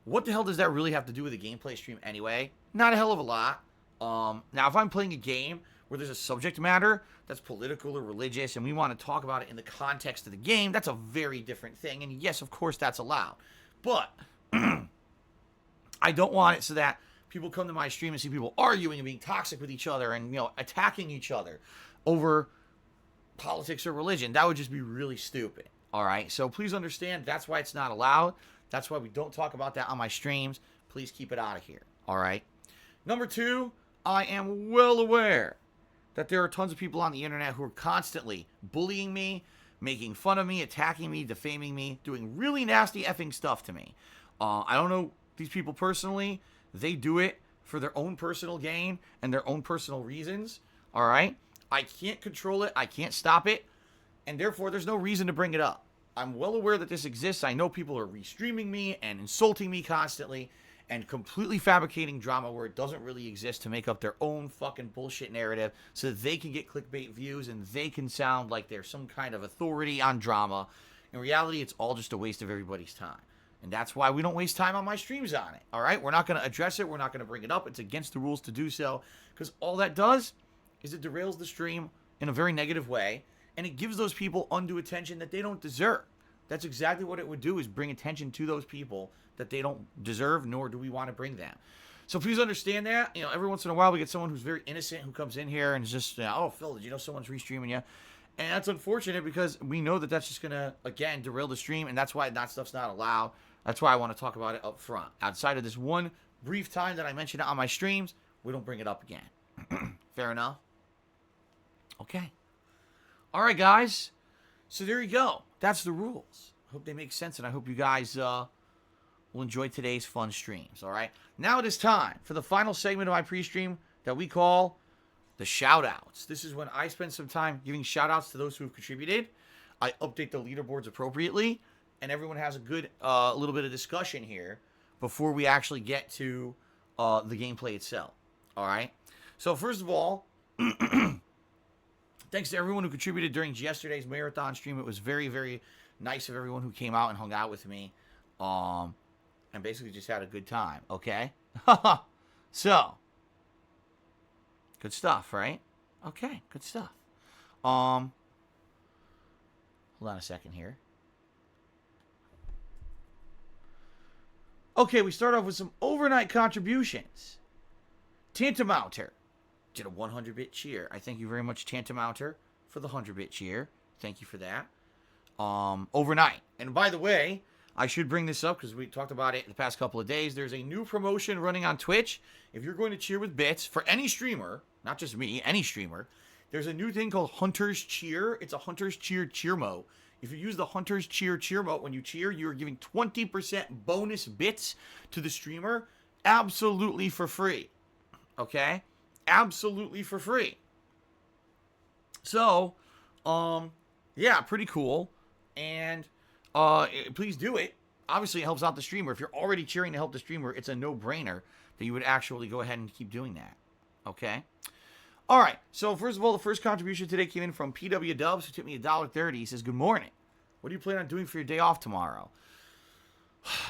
what the hell does that really have to do with a gameplay stream anyway? Not a hell of a lot. Now, if I'm playing a game where there's a subject matter that's political or religious and we want to talk about it in the context of the game, that's a very different thing. And yes, of course, that's allowed. But I don't want it so that people come to my stream and see people arguing and being toxic with each other and, attacking each other over politics or religion. That would just be really stupid. All right. So please understand that's why it's not allowed. That's why we don't talk about that on my streams. Please keep it out of here. All right. Number 2, I am well aware that there are tons of people on the internet who are constantly bullying me, making fun of me, attacking me, defaming me, doing really nasty effing stuff to me. I don't know these people personally. They do it for their own personal gain and their own personal reasons. All right. I can't control it. I can't stop it. And therefore, there's no reason to bring it up. I'm well aware that this exists. I know people are restreaming me and insulting me constantly and completely fabricating drama where it doesn't really exist to make up their own fucking bullshit narrative so that they can get clickbait views and they can sound like they're some kind of authority on drama. In reality, it's all just a waste of everybody's time. And that's why we don't waste time on my streams on it. All right? We're not going to address it. We're not going to bring it up. It's against the rules to do so because all that does is it derails the stream in a very negative way, and it gives those people undue attention that they don't deserve. That's exactly what it would do, is bring attention to those people that they don't deserve, nor do we want to bring them. So please understand that. Every once in a while we get someone who's very innocent who comes in here and is just, oh, Phil, did you know someone's restreaming you? And that's unfortunate because we know that that's just going to, again, derail the stream, and that's why that stuff's not allowed. That's why I want to talk about it up front. Outside of this one brief time that I mentioned it on my streams, we don't bring it up again. Fair enough? Okay. All right, guys. So there you go. That's the rules. I hope they make sense, and I hope you guys will enjoy today's fun streams, all right? Now it is time for the final segment of my pre-stream that we call the Shoutouts. This is when I spend some time giving shoutouts to those who have contributed. I update the leaderboards appropriately, and everyone has a good little bit of discussion here before we actually get to the gameplay itself, all right? So first of all, thanks to everyone who contributed during yesterday's marathon stream. It was very, very nice of everyone who came out and hung out with me. And basically just had a good time, okay? So, good stuff, right? Okay, good stuff. Hold on a second here. Okay, we start off with some overnight contributions. Tantamounter did a 100-bit cheer. I thank you very much, Tantamounter, for the 100-bit cheer. Thank you for that. Overnight. And by the way, I should bring this up because we talked about it the past couple of days. There's a new promotion running on Twitch. If you're going to cheer with bits, for any streamer, not just me, any streamer, there's a new thing called Hunter's Cheer. It's a Hunter's Cheer mode. If you use the Hunter's Cheer mode when you cheer, you're giving 20% bonus bits to the streamer absolutely for free. Okay? Absolutely for free. So, yeah, pretty cool. And please do it. Obviously, it helps out the streamer. If you're already cheering to help the streamer, it's a no-brainer that you would actually go ahead and keep doing that. Okay? All right, so first of all, the first contribution today came in from PW Dubs, who tipped me $1.30. He says, good morning. What do you plan on doing for your day off tomorrow?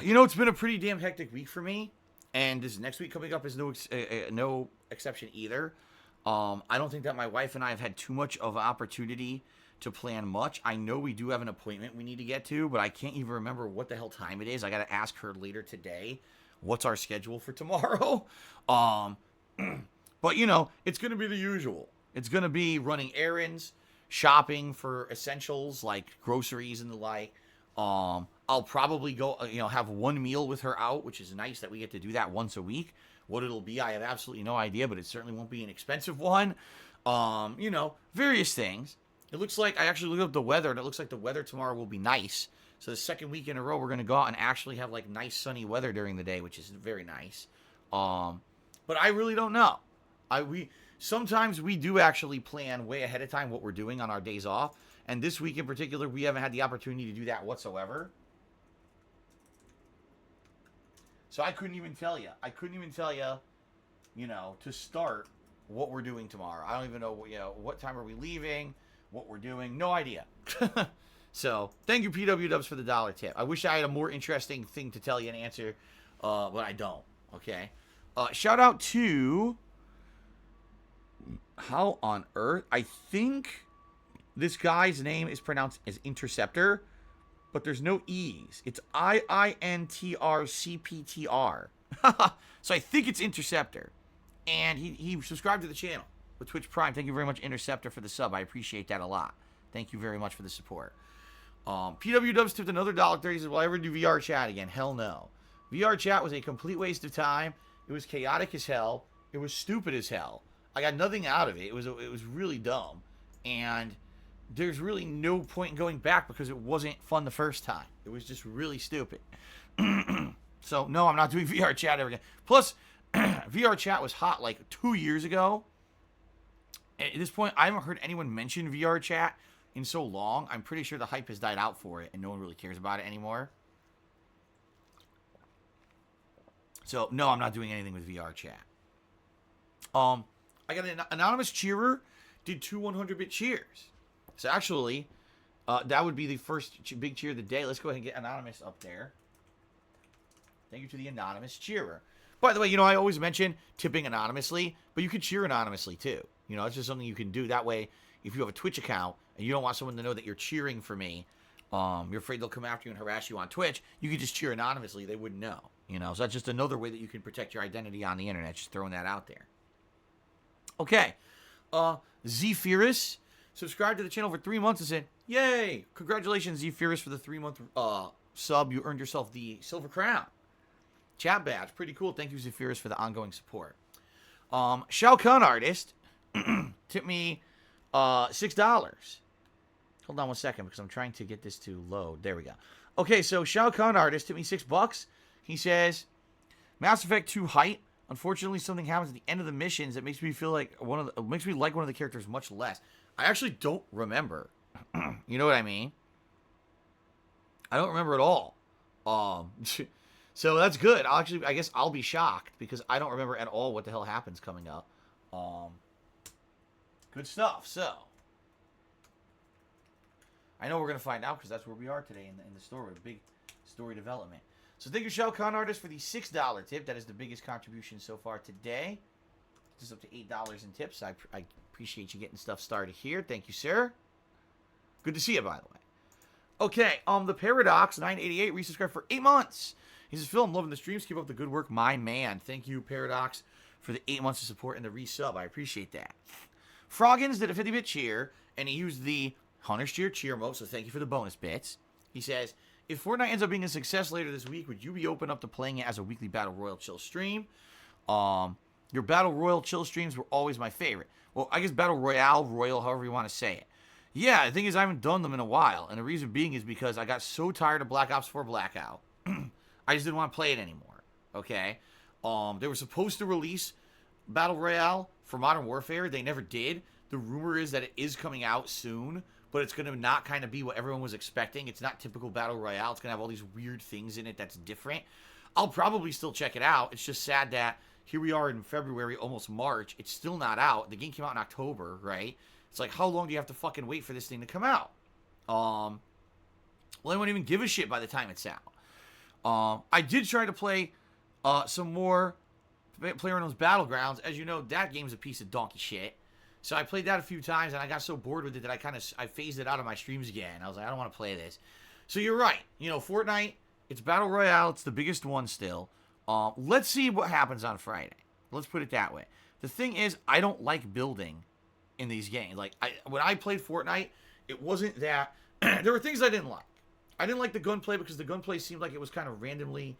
You know, it's been a pretty damn hectic week for me, and this next week coming up is no exception either. I don't think that my wife and I have had too much of an opportunity to plan much. I know we do have an appointment we need to get to, but I can't even remember what the hell time it is. I got to ask her later today what's our schedule for tomorrow. But, you know, it's going to be the usual. It's going to be running errands, shopping for essentials like groceries and the like. I'll probably go, have one meal with her out, which is nice that we get to do that once a week. What it'll be, I have absolutely no idea, but it certainly won't be an expensive one. Various things. It looks like, I actually looked up the weather, and it looks like the weather tomorrow will be nice. So the second week in a row, we're going to go out and actually have, like, nice sunny weather during the day, which is very nice. But I really don't know. Sometimes we do actually plan way ahead of time what we're doing on our days off. And this week in particular, we haven't had the opportunity to do that whatsoever. So I couldn't even tell you. To start what we're doing tomorrow. I don't even know, what time are we leaving, what we're doing. No idea. So thank you, PW Dubs, for the $1 tip. I wish I had a more interesting thing to tell you and answer, but I don't. Okay. Shout out to... How on earth? I think this guy's name is pronounced as Interceptor, but there's no E's. It's IINTRCPTR. So I think it's Interceptor. And he subscribed to the channel with Twitch Prime. Thank you very much, Interceptor, for the sub. I appreciate that a lot. Thank you very much for the support. PW Dubs tipped another $1.30. He says, will I ever do VR chat again? Hell no. VR chat was a complete waste of time. It was chaotic as hell. It was stupid as hell. I got nothing out of it. It was really dumb. And there's really no point in going back because it wasn't fun the first time. It was just really stupid. So, no, I'm not doing VR chat ever again. Plus, VR chat was hot like 2 years ago. At this point, I haven't heard anyone mention VR chat in so long. I'm pretty sure the hype has died out for it and no one really cares about it anymore. So, no, I'm not doing anything with VR chat. I got an anonymous cheerer did 2 100-bit cheers. So actually, that would be the first big cheer of the day. Let's go ahead and get anonymous up there. Thank you to the anonymous cheerer. By the way, I always mention tipping anonymously, but you could cheer anonymously too. It's just something you can do. That way, if you have a Twitch account and you don't want someone to know that you're cheering for me, you're afraid they'll come after you and harass you on Twitch, you could just cheer anonymously. They wouldn't know. So that's just another way that you can protect your identity on the internet. Just throwing that out there. Okay. Zephyrus subscribed to the channel for 3 months and said, yay! Congratulations, Zephyrus, for the 3-month sub. You earned yourself the Silver Crown. Chat badge. Pretty cool. Thank you, Zephyrus, for the ongoing support. Shao Kahn Artist tipped me $6. Hold on 1 second because I'm trying to get this to load. There we go. Okay, so Shao Kahn Artist tipped me $6. He says, Mass Effect 2 height. Unfortunately, something happens at the end of the missions that makes me feel like makes me like one of the characters much less. I actually don't remember. You know what I mean? I don't remember at all. So that's good. I guess I'll be shocked because I don't remember at all what the hell happens coming up. Good stuff. So I know we're gonna find out because that's where we are today in the store with big story development. So thank you, Shao Kahn Artist, for the $6 tip. That is the biggest contribution so far today. Just up to $8 in tips. I appreciate you getting stuff started here. Thank you, sir. Good to see you, by the way. Okay, the Paradox 988 resubscribed for 8 months. He says, Phil, I'm loving the streams. Keep up the good work, my man. Thank you, Paradox, for the 8 months of support and the resub. I appreciate that. Froggins did a 50-bit cheer, and he used the Hunter's cheer mode, so thank you for the bonus bits. He says, if Fortnite ends up being a success later this week, would you be open up to playing it as a weekly Battle Royale chill stream? Your Battle Royale chill streams were always my favorite. Well, I guess Battle Royale, however you want to say it. Yeah, the thing is I haven't done them in a while, and the reason being is because I got so tired of Black Ops 4 Blackout. I just didn't want to play it anymore, okay? They were supposed to release Battle Royale for Modern Warfare. They never did. The rumor is that it is coming out soon, but it's going to not kind of be what everyone was expecting. It's not typical Battle Royale. It's going to have all these weird things in it that's different. I'll probably still check it out. It's just sad that here we are in February, almost March. It's still not out. The game came out in October, right? It's like, how long do you have to fucking wait for this thing to come out? Well, I won't even give a shit by the time it's out. I did try to play some more PlayerUnknown's Battlegrounds. As you know, that game's a piece of donkey shit. So I played that a few times, and I got so bored with it that I phased it out of my streams again. I was like, I don't want to play this. So you're right. You know, Fortnite, it's Battle Royale. It's the biggest one still. Let's see what happens on Friday. Let's put it that way. The thing is, I don't like building in these games. Like, when I played Fortnite, it wasn't that... there were things I didn't like. I didn't like the gunplay because the gunplay seemed like it was kind of randomly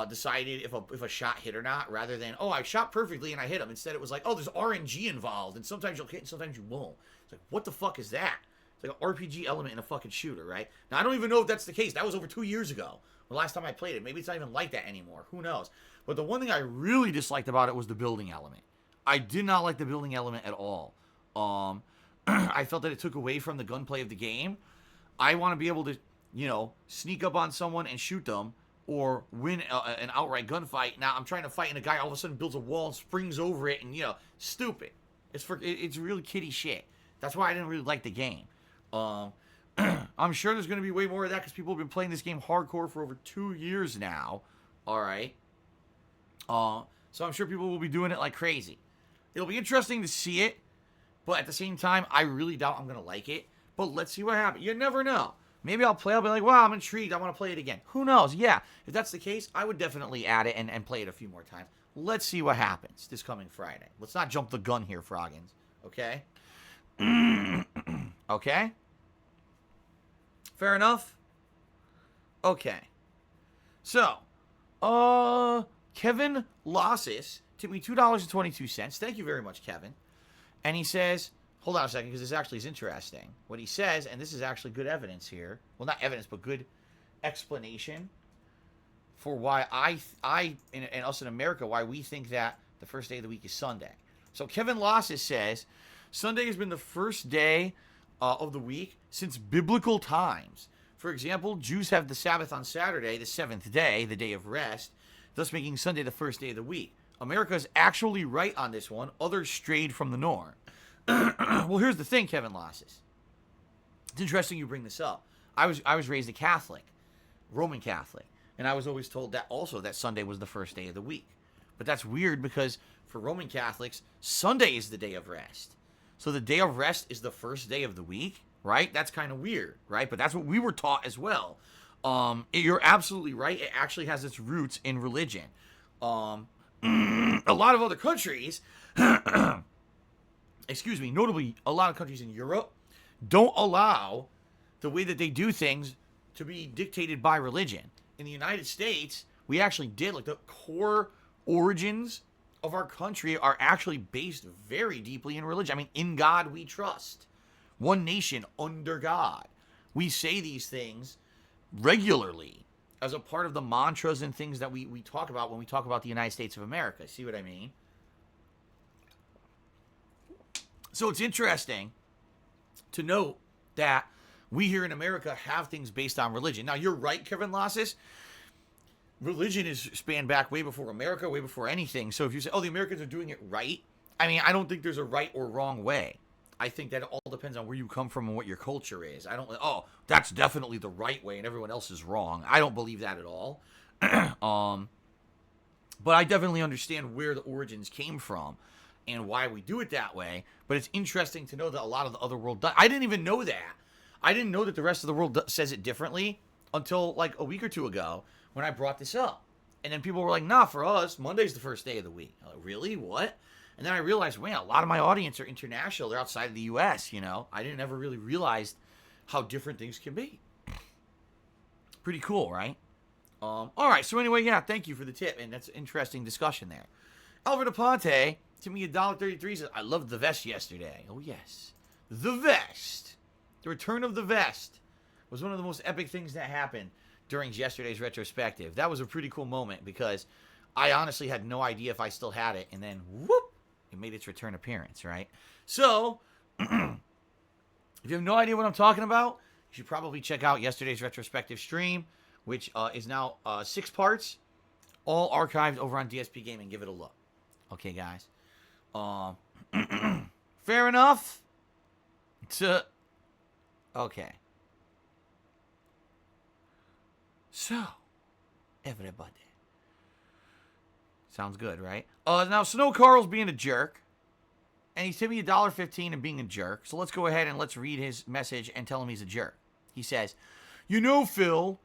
decided if a shot hit or not, rather than, oh, I shot perfectly and I hit him. Instead, it was like, oh, there's RNG involved, and sometimes you'll hit and sometimes you won't. It's like, what the fuck is that? It's like an RPG element in a fucking shooter, right? Now, I don't even know if that's the case. That was over 2 years ago, the last time I played it. Maybe it's not even like that anymore. Who knows? But the one thing I really disliked about it was the building element. I did not like the building element at all. I felt that it took away from the gunplay of the game. I want to be able to, you know, sneak up on someone and shoot them, or win an outright gunfight. Now I'm trying to fight, and a guy all of a sudden builds a wall and springs over it, and, you know, stupid. It's really kiddie shit. That's why I didn't really like the game. I'm sure there's going to be way more of that because people have been playing this game hardcore for over 2 years now. All right. So I'm sure people will be doing it like crazy. It'll be interesting to see it, but at the same time, I really doubt I'm going to like it. But let's see what happens. You never know. Maybe I'll play. I'll be like, wow, I'm intrigued. I want to play it again. Who knows? Yeah, if that's the case, I would definitely add it and play it a few more times. Let's see what happens this coming Friday. Let's not jump the gun here, Froggins. Okay? Okay? Fair enough? Okay. So, Kevin Lossis tipped me $2.22. Thank you very much, Kevin. And he says... Hold on a second, because this actually is interesting. What he says, and this is actually good evidence here. Well, not evidence, but good explanation for why and us in America, why we think that the first day of the week is Sunday. So Kevin Lossis says, Sunday has been the first day of the week since biblical times. For example, Jews have the Sabbath on Saturday, the seventh day, the day of rest, thus making Sunday the first day of the week. America is actually right on this one. Others strayed from the norm. Well, here's the thing, Kevin Lossis. It's interesting you bring this up. I was raised a Catholic, Roman Catholic, and I was always told that also that Sunday was the first day of the week. But that's weird because for Roman Catholics, Sunday is the day of rest. So the day of rest is the first day of the week, right? That's kind of weird, right? But that's what we were taught as well. You're absolutely right. It actually has its roots in religion. A lot of other countries... excuse me, notably a lot of countries in Europe don't allow the way that they do things to be dictated by religion. In the United States, we actually did, like, the core origins of our country are actually based very deeply in religion. I mean, in God we trust. One nation under God. We say these things regularly as a part of the mantras and things that we talk about when we talk about the United States of America. See what I mean? So it's interesting to note that we here in America have things based on religion. Now, you're right, Kevin Lossis. Religion is spanned back way before America, way before anything. So if you say, oh, the Americans are doing it right, I mean, I don't think there's a right or wrong way. I think that it all depends on where you come from and what your culture is. I don't, oh, that's definitely the right way and everyone else is wrong. I don't believe that at all. But I definitely understand where the origins came from and why we do it that way. But it's interesting to know that a lot of the other world does. I didn't even know that. I didn't know that the rest of the world says it differently until like a week or two ago when I brought this up. And then people were like, nah, for us, Monday's the first day of the week. I'm like, really? What? And then I realized, man, a lot of my audience are international. They're outside of the U.S., you know. I didn't ever really realize how different things can be. Pretty cool, right? All right, so anyway, yeah, thank you for the tip, and that's an interesting discussion there. Alvin Aponte, to me, $1.33 says, I loved the vest yesterday. Oh, yes. The vest. The return of the vest was one of the most epic things that happened during yesterday's retrospective. That was a pretty cool moment because I honestly had no idea if I still had it, and then, whoop, it made its return appearance, right? So, if you have no idea what I'm talking about, you should probably check out yesterday's retrospective stream, which is now 6 parts, all archived over on DSPGaming. Give it a look. Okay, guys. Fair enough? Okay. So, everybody. Sounds good, right? Now, Snow Carl's being a jerk. And he's tipping me $1.15 and being a jerk. So let's go ahead and let's read his message and tell him he's a jerk. He says, you know, Phil,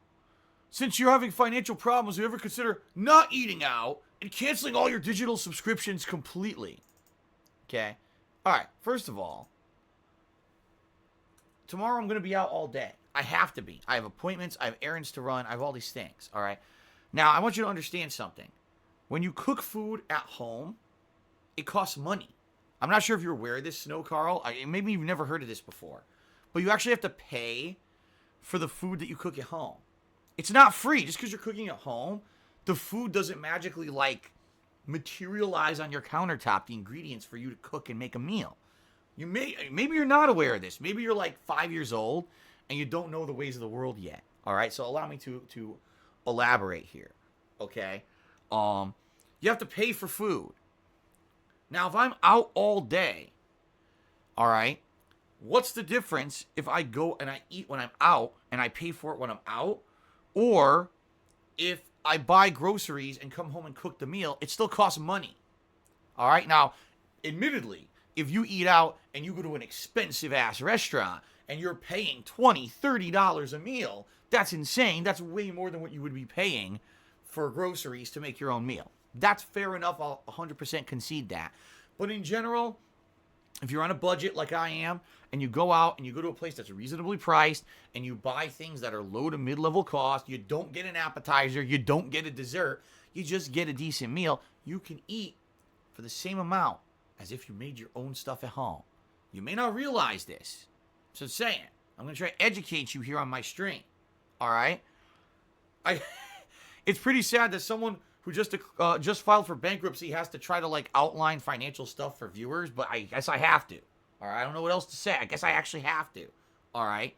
since you're having financial problems, do you ever consider not eating out and canceling all your digital subscriptions completely? Okay. All right. First of all, tomorrow I'm going to be out all day. I have to be. I have appointments. I have errands to run. I have all these things. All right. Now, I want you to understand something. When you cook food at home, it costs money. I'm not sure if you're aware of this, Snow Carl. Maybe you've never heard of this before. But you actually have to pay for the food that you cook at home. It's not free. Just because you're cooking at home, the food doesn't magically, like, materialize on your countertop, the ingredients for you to cook and make a meal. Maybe you're not aware of this. Maybe you're, like, 5 years old and you don't know the ways of the world yet. All right? So allow me to elaborate here. Okay? You have to pay for food. Now, if I'm out all day, all right, what's the difference if I go and I eat when I'm out and I pay for it when I'm out? Or if I buy groceries and come home and cook the meal, it still costs money. All right? Now, admittedly, if you eat out and you go to an expensive-ass restaurant and you're paying $20, $30 a meal, that's insane. That's way more than what you would be paying for groceries to make your own meal. That's fair enough. I'll 100% concede that. But in general, if you're on a budget like I am, and you go out and you go to a place that's reasonably priced, and you buy things that are low to mid-level cost, you don't get an appetizer, you don't get a dessert, you just get a decent meal, you can eat for the same amount as if you made your own stuff at home. You may not realize this. So saying, I'm going to try to educate you here on my stream. All right? It's pretty sad that someone who just filed for bankruptcy has to try to, like, outline financial stuff for viewers, but I guess I have to. All right, I don't know what else to say. I guess I actually have to. All right?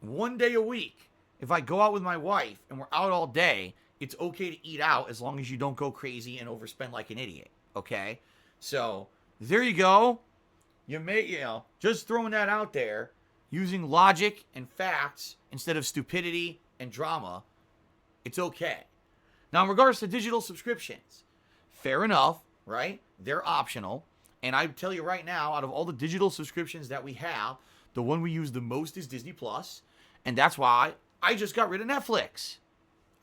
One day a week, if I go out with my wife and we're out all day, it's okay to eat out as long as you don't go crazy and overspend like an idiot. Okay? So, there you go. Just throwing that out there, using logic and facts instead of stupidity and drama, it's okay. Now, in regards to digital subscriptions, fair enough, right? They're optional. And I tell you right now, out of all the digital subscriptions that we have, the one we use the most is Disney Plus. And that's why I just got rid of Netflix.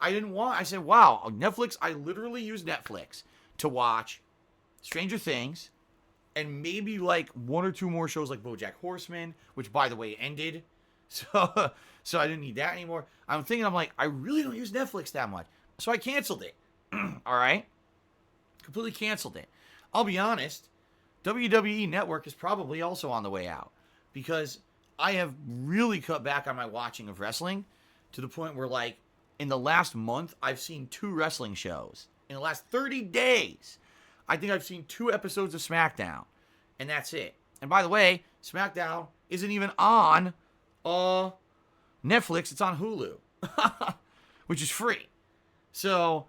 I said, wow, Netflix, I literally use Netflix to watch Stranger Things and maybe like 1 or 2 more shows like BoJack Horseman, which, by the way, ended. So I didn't need that anymore. I'm like, I really don't use Netflix that much. So I canceled it. All right? Completely canceled it. I'll be honest, WWE Network is probably also on the way out because I have really cut back on my watching of wrestling to the point where, like, in the last month, I've seen 2 wrestling shows. In the last 30 days, I think I've seen 2 episodes of SmackDown, and that's it. And by the way, SmackDown isn't even on Netflix. It's on Hulu, which is free. So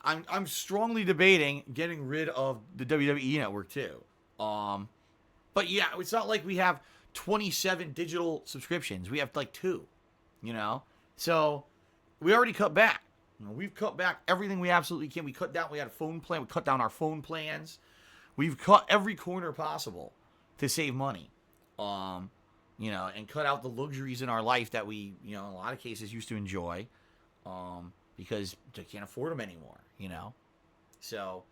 I'm strongly debating getting rid of the WWE Network too. But yeah, it's not like we have 27 digital subscriptions. We have like 2, So we already cut back. We've cut back everything we absolutely can. We cut down. We had a phone plan. We cut down our phone plans. We've cut every corner possible to save money. And cut out the luxuries in our life that we, in a lot of cases used to enjoy. because they can't afford them anymore, you know? So,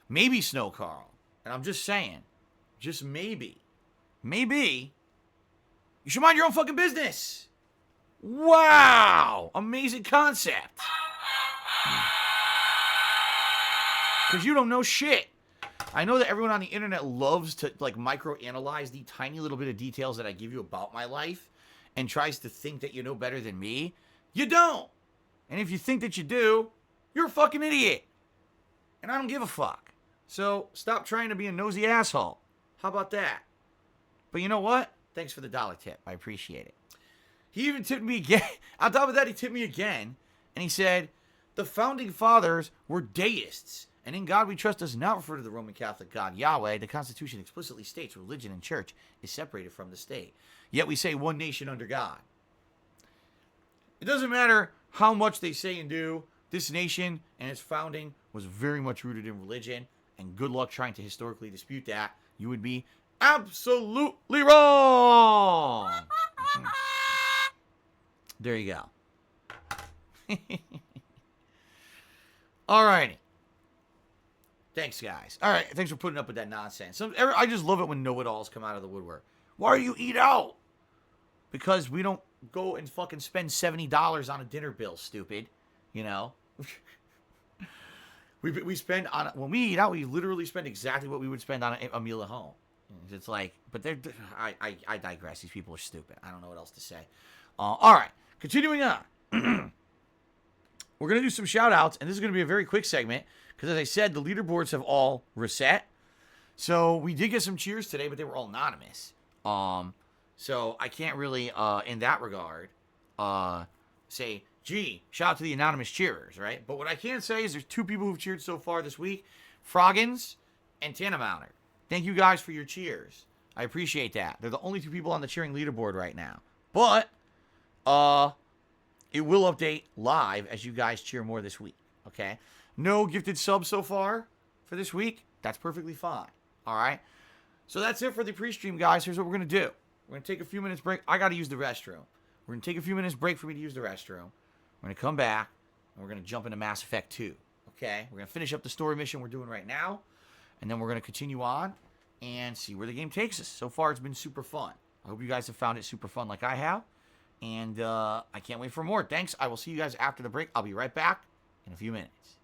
maybe Snow Carl, and I'm just saying, just maybe, you should mind your own fucking business. Wow! Amazing concept. Because you don't know shit. I know that everyone on the internet loves to, like, micro-analyze the tiny little bit of details that I give you about my life and tries to think that you know better than me. You don't. And if you think that you do, you're a fucking idiot. And I don't give a fuck. So, stop trying to be a nosy asshole. How about that? But you know what? Thanks for the dollar tip. I appreciate it. He even tipped me again. On top of that, he tipped me again. And he said, the founding fathers were deists. And in God we trust does not refer to the Roman Catholic God Yahweh. The Constitution explicitly states religion and church is separated from the state. Yet we say one nation under God. It doesn't matter how much they say and do. This nation and its founding was very much rooted in religion. And good luck trying to historically dispute that. You would be absolutely wrong. There you go. Alrighty. Thanks, guys. All right, thanks for putting up with that nonsense. I just love it when know-it-alls come out of the woodwork. Why do you eat out? Because we don't go and fucking spend $70 on a dinner bill, stupid. You know? we spend on... When we eat out, we literally spend exactly what we would spend on a meal at home. It's like... But I digress. These people are stupid. I don't know what else to say. All right, continuing on. We're going to do some shout-outs, and this is going to be a very quick segment. Because as I said, the leaderboards have all reset. So we did get some cheers today, but they were all anonymous. So I can't really, in that regard, say, gee, shout out to the anonymous cheerers, right? But what I can say is there's 2 people who've cheered so far this week. Froggins and Tannemounter. Thank you guys for your cheers. I appreciate that. They're the only 2 people on the cheering leaderboard right now. But, it will update live as you guys cheer more this week, okay? No gifted subs so far for this week. That's perfectly fine. All right. So that's it for the pre-stream, guys. Here's what we're going to do. We're going to take a few minutes break. I got to use the restroom. We're going to take a few minutes break for me to use the restroom. We're going to come back, and we're going to jump into Mass Effect 2. Okay? We're going to finish up the story mission we're doing right now, and then we're going to continue on and see where the game takes us. So far, it's been super fun. I hope you guys have found it super fun like I have, and I can't wait for more. Thanks. I will see you guys after the break. I'll be right back in a few minutes.